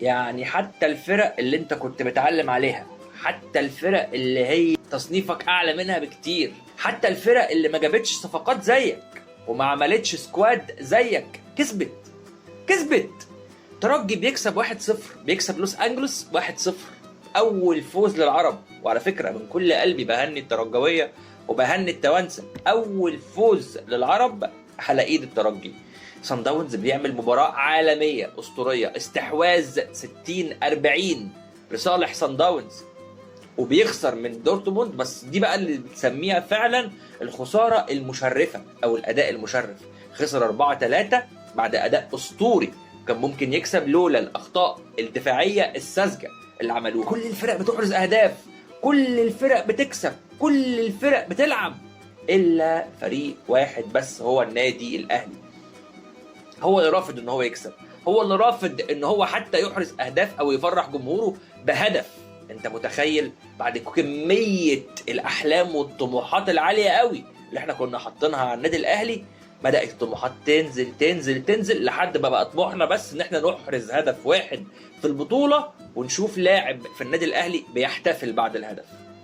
يعني حتى الفرق اللي انت كنت بتعلم عليها، حتى الفرق اللي هي تصنيفك اعلى منها بكتير، حتى الفرق اللي ما جابتش صفقات زيك وما عملتش سكواد زيك كسبت. ترجي بيكسب 1-0، بيكسب لوس انجلوس 1-0، اول فوز للعرب. وعلى فكره من كل قلبي بهني الترجويه وبهني التوانسه، اول فوز للعرب على ايد الترجي. صن داونز بيعمل مباراه عالميه اسطوريه، استحواذ 60-40 لصالح صن داونز، وبيخسر من دورتموند. بس دي بقى اللي بتسميها فعلا الخساره المشرفه او الاداء المشرف. خسر 4-3 بعد اداء اسطوري كان ممكن يكسب لولا الاخطاء الدفاعيه الساذجه اللي عملوها. كل الفرق بتحرز اهداف، كل الفرق بتكسب، كل الفرق بتلعب، الا فريق واحد بس هو النادي الاهلي. هو اللي رافض ان هو يكسب، هو اللي رافض ان هو حتى يحرز اهداف او يفرح جمهوره بهدف. انت متخيل بعد كميه الاحلام والطموحات العاليه قوي اللي احنا كنا حاطينها على النادي الاهلي، بدات الطموحات تنزل لحد ما بقى طموحنا بس ان احنا نحرز هدف واحد في البطوله، ونشوف لاعب في النادي الاهلي بيحتفل بعد الهدف.